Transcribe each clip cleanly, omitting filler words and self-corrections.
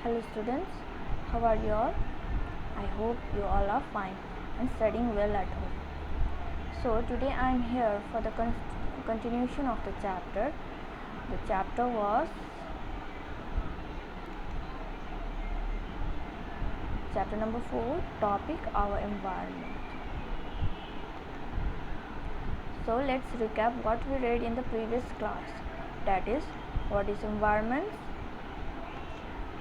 Hello students, how are you all? I hope you all are fine and studying well at home. So today I am here for the continuation of the chapter. The chapter was chapter number 4, topic our environment. So let's recap what we read in the previous class. That is, what is environment?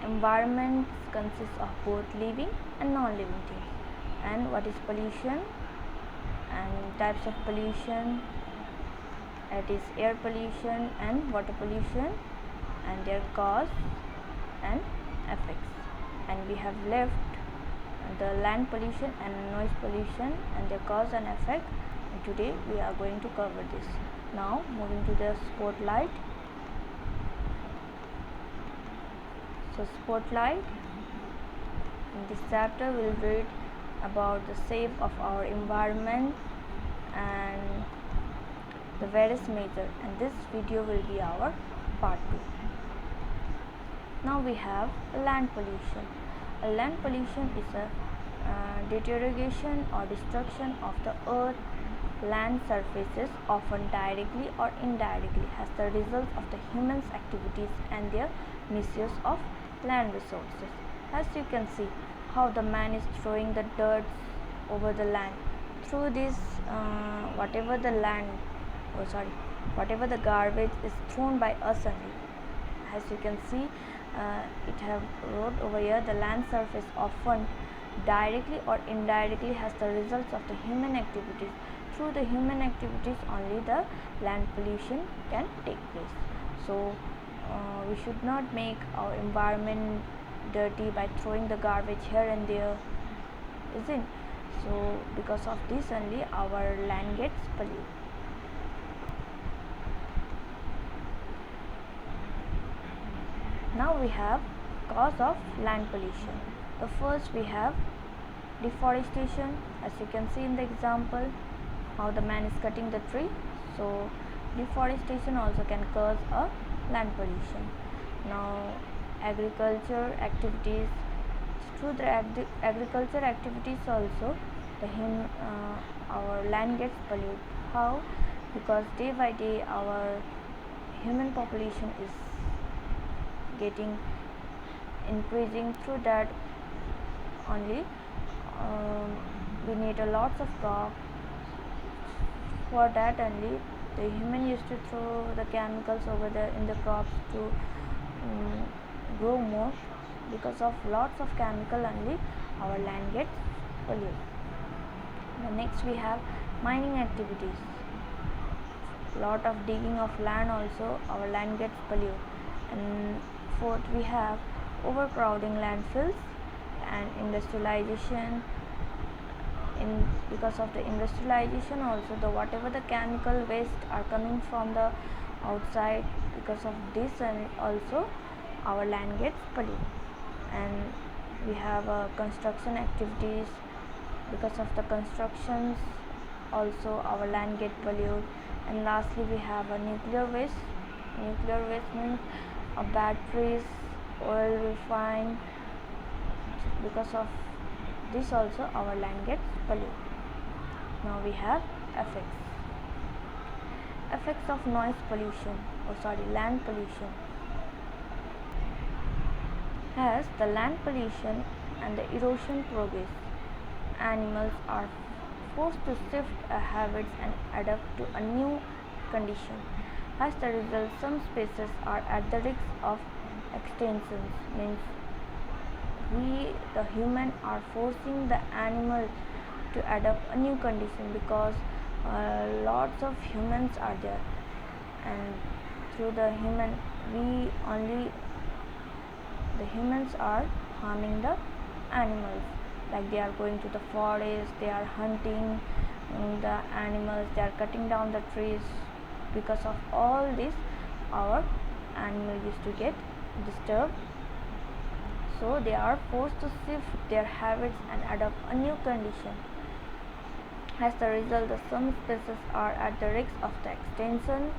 Environment consists of both living and non-living things. And what is pollution? And types of pollution, that is air pollution and water pollution, and their cause and effects. And we have left the land pollution and noise pollution and their cause and effect, and today we are going to cover this. Now moving to the spotlight. So spotlight, in this chapter we will read about the save of our environment and the various measures, and this video will be our part 2. Now we have land pollution. Land pollution is a deterioration or destruction of the earth land surfaces, often directly or indirectly, as the result of the human's activities and their misuse of land resources. As you can see how the man is throwing the dirt over the land. Through this whatever the garbage is thrown by us only. As you can see, it have wrote over here, the land surface often directly or indirectly has the results of the human activities. Through the human activities only the land pollution can take place. So we should not make our environment dirty by throwing the garbage here and there, isn't? So because of this only our land gets polluted. Now we have cause of land pollution. The first we have deforestation. As you can see in the example, how the man is cutting the tree. So deforestation also can cause a land pollution. Now agriculture activities. Through the agriculture activities also our land gets polluted. How? Because day by day our human population is getting increasing. Through that only we need a lots of crop. For that only the human used to throw the chemicals over there in the crops to grow more. Because of lots of chemical only our land gets polluted. The next we have mining activities. Lot of digging of land also our land gets polluted. And fourth we have overcrowding landfills and industrialization. Because of the industrialization also the whatever the chemical waste are coming from the outside, because of this and also our land gets polluted. And we have construction activities. Because of the constructions also our land get polluted. And lastly we have a nuclear waste. Nuclear waste means batteries, oil refined. Because of this also our land gets polluted. Now we have effects. Effects of noise pollution, land pollution. As the land pollution and the erosion progress, animals are forced to shift habits and adapt to a new condition. As the result, some species are at the risk of extinction. Means we, the human, are forcing the animal to adapt a new condition, because lots of humans are there, and through the human the humans are harming the animals. Like they are going to the forest, they are hunting the animals, they are cutting down the trees. Because of all this our animal used to get disturbed. So they are forced to shift their habits and adapt a new condition. As the result, some species are at the risk of the extinction,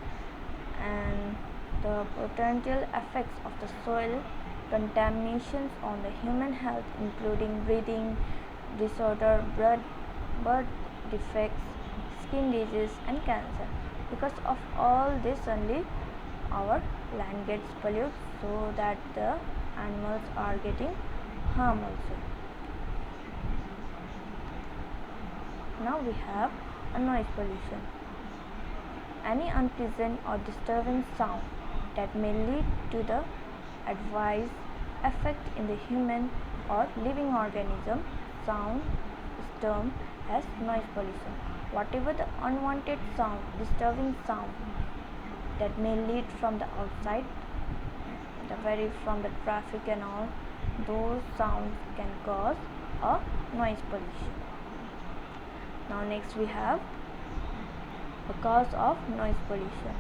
and the potential effects of the soil contaminations on the human health, including breathing disorder, birth defects, skin disease, and cancer. Because of all this only our land gets polluted, so that the animals are getting harm also. Now we have a noise pollution. Any unpleasant or disturbing sound that may lead to the adverse effect in the human or living organism. Sound is termed as noise pollution. Whatever the unwanted sound, disturbing sound that may lead from the outside, from the traffic and all, those sounds can cause a noise pollution. Now next we have the cause of noise pollution.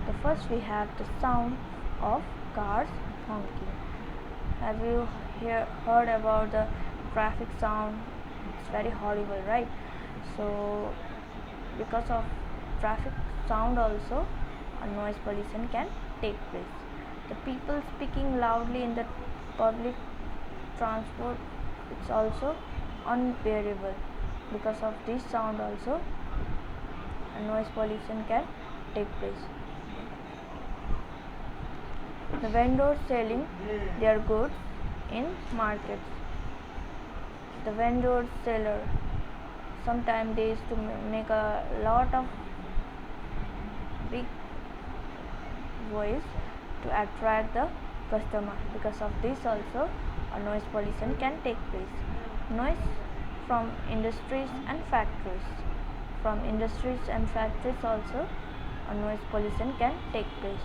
The first we have the sound of cars honking. Have you heard about the traffic sound? It's very horrible, right? So because of traffic sound also a noise pollution can take place. The people speaking loudly in the public transport, it's also unbearable. Because of this sound also a noise pollution can take place. The vendors selling their goods in markets. The vendor seller, sometimes they used to make a lot of big voice to attract the customer. Because of this also a noise pollution can take place. Noise from industries and factories. From industries and factories also a noise pollution can take place.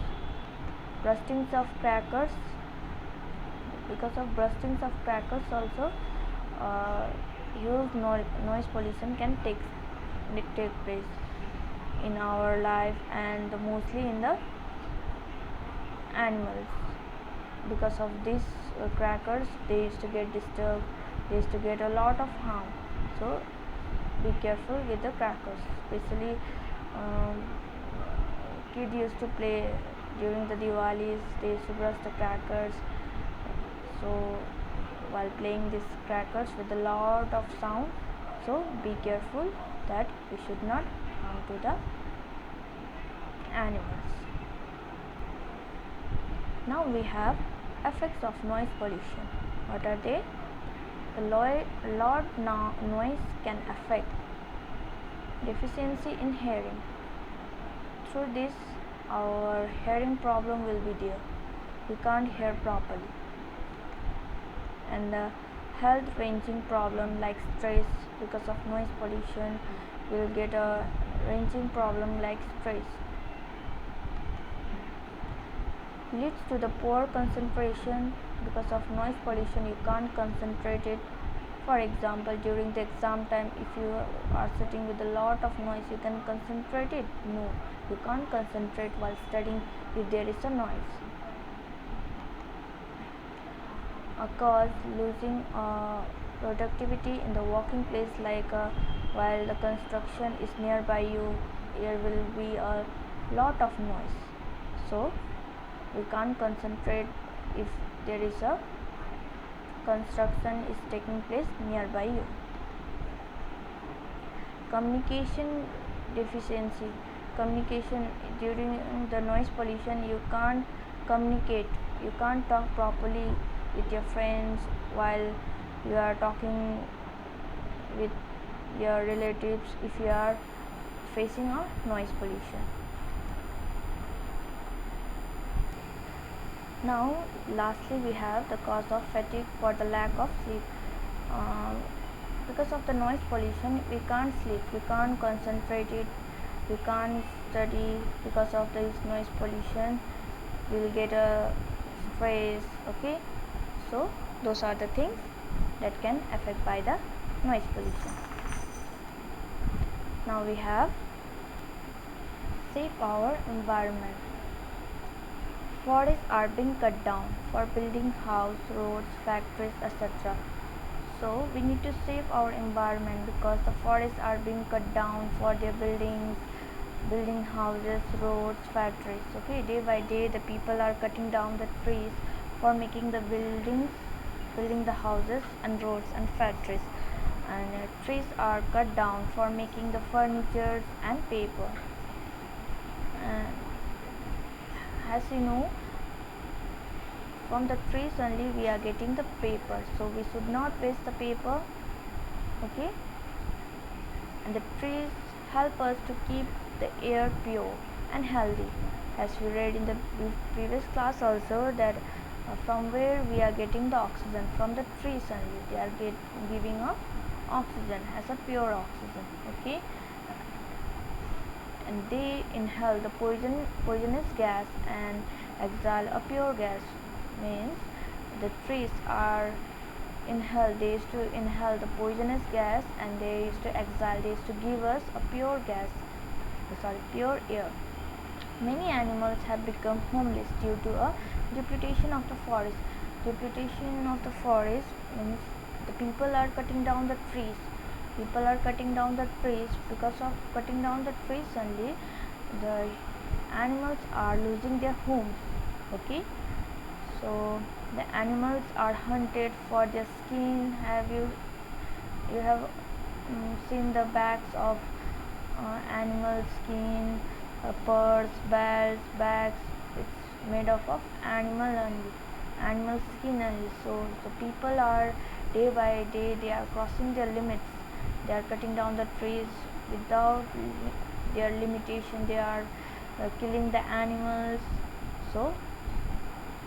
Burstings of crackers. Because of burstings of crackers also huge noise pollution can take place in our life, and mostly in the animals. Because of these crackers they used to get disturbed, they used to get a lot of harm. So be careful with the crackers, especially kids used to play during the Diwalis, they used to burst the crackers. So while playing these crackers with a lot of sound, so be careful that we should not harm to the animals. Now we have effects of noise pollution. What are they? The loud noise can affect deficiency in hearing. Through this our hearing problem will be there, we can't hear properly. And the health ranging problem like stress, because of noise pollution we will get a ranging problem like stress. Leads to the poor concentration. Because of noise pollution you can't concentrate it. For example, during the exam time, if you are sitting with a lot of noise, you can concentrate it? No, you can't concentrate while studying if there is a noise. Cause losing productivity in the working place, like while the construction is nearby you, there will be a lot of noise, so we can't concentrate if there is a construction is taking place nearby you. Communication deficiency. Communication during the noise pollution, you can't communicate, you can't talk properly with your friends while you are talking with your relatives if you are facing a noise pollution. Now lastly we have the cause of fatigue for the lack of sleep. Because of the noise pollution we can't sleep, we can't concentrate it, we can't study. Because of this noise pollution we will get a stress. Okay, so those are the things that can affect by the noise pollution. Now we have save our environment. Forests are being cut down for building houses, roads, factories, etc. So we need to save our environment, because the forests are being cut down for their building houses, roads, factories. Okay, day by day the people are cutting down the trees for making the building the houses and roads and factories. And trees are cut down for making the furniture and paper. And as you know, from the trees only we are getting the paper, so we should not waste the paper. Okay, and the trees help us to keep the air pure and healthy, as we read in the previous class also, that from where we are getting the oxygen, from the trees only they are giving a oxygen as a pure oxygen. Okay, and they inhale the poisonous gas and exhale a pure gas. Means the trees are they used to inhale the poisonous gas, and they used to exhale, they used to give us a pure gas, pure air. Many animals have become homeless due to a depletion of the forest. Depletion of the forest means the people are cutting down the trees. People are cutting down the trees. Because of cutting down the trees only, the animals are losing their homes. Okay, so the animals are hunted for their skin. You have seen the backs of animal skin, purse, belts, bags? It's made up of animal skin only. So the people are, day by day they are crossing their limits. They are cutting down the trees without their limitation. They are killing the animals. So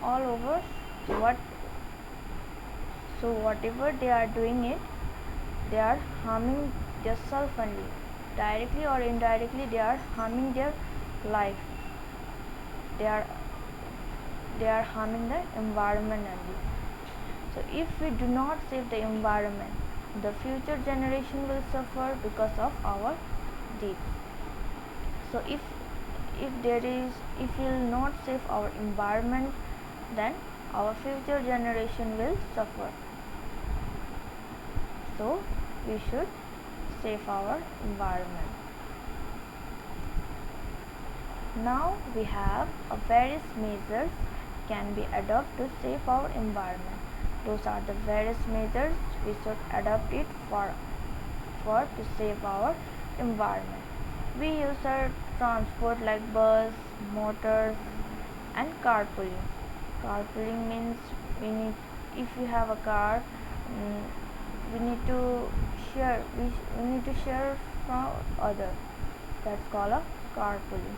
all over, whatever they are doing it, they are harming themselves only. Directly or indirectly they are harming their life. They are harming the environment only. So if we do not save the environment, the future generation will suffer because of our deeds. So if we will not save our environment, then our future generation will suffer. So we should save our environment. Now we have various measures can be adopted to save our environment. Those are the various measures we should adopt it for to save our environment. We use our transport like bus, motors, and carpooling. Carpooling means if you have a car, we need to share. We need to share from others. That's called a carpooling.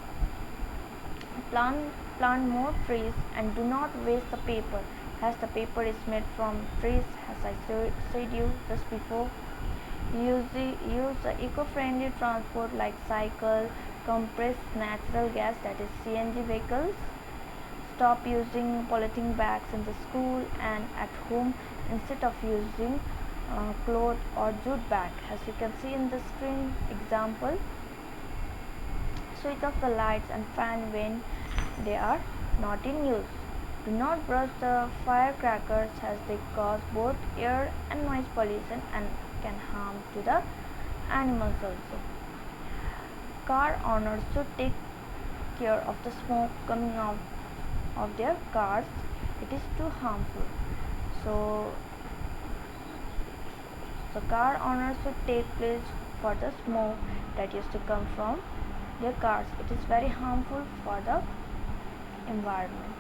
Plant more trees and do not waste the paper, as the paper is made from trees, as I said you just before. Use the eco-friendly transport like cycle, compressed natural gas, that is CNG vehicles. Stop using polythene bags in the school and at home instead of using cloth or jute bag. As you can see in the screen example, switch off the lights and fan when they are not in use. Do not burst the firecrackers, as they cause both air and noise pollution and can harm to the animals also. Car owners should take care of the smoke coming out of their cars. It is too harmful. So car owners should take place for the smoke that used to come from their cars. It is very harmful for the environment.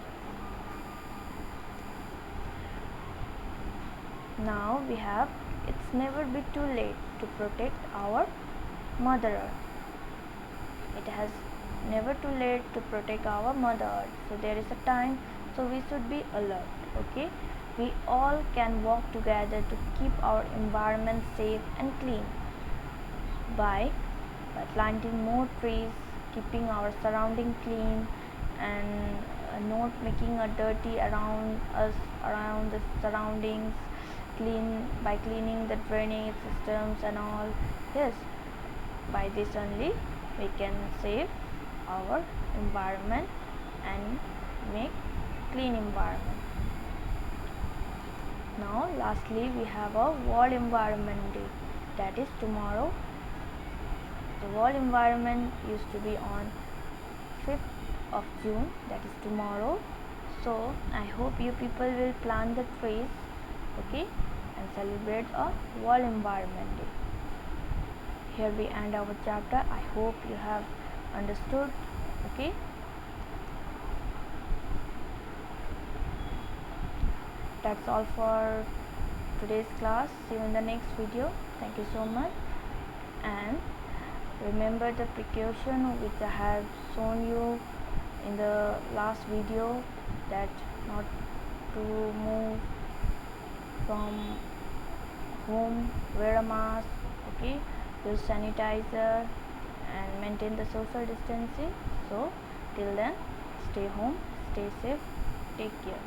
Now we have, it's never be too late to protect our Mother Earth. It has never too late to protect our Mother Earth. So there is a time, so we should be alert. Okay, we all can work together to keep our environment safe and clean by planting more trees, keeping our surrounding clean, and not making a dirty around us, around the surroundings, by cleaning the drainage systems and all. Yes, by this only we can save our environment and make clean environment. Now lastly we have a World Environment Day, that is tomorrow. The World Environment used to be on 5th of June, that is tomorrow. So I hope you people will plant the trees, okay, and celebrate a World Environment Day. Here we end our chapter. I hope you have understood, okay. That's all for today's class. See you in the next video. Thank you so much, and remember the precaution which I have shown you in the last video, that not to move from home, wear a mask, okay, use sanitizer and maintain the social distancing. So till then, stay home, stay safe, take care.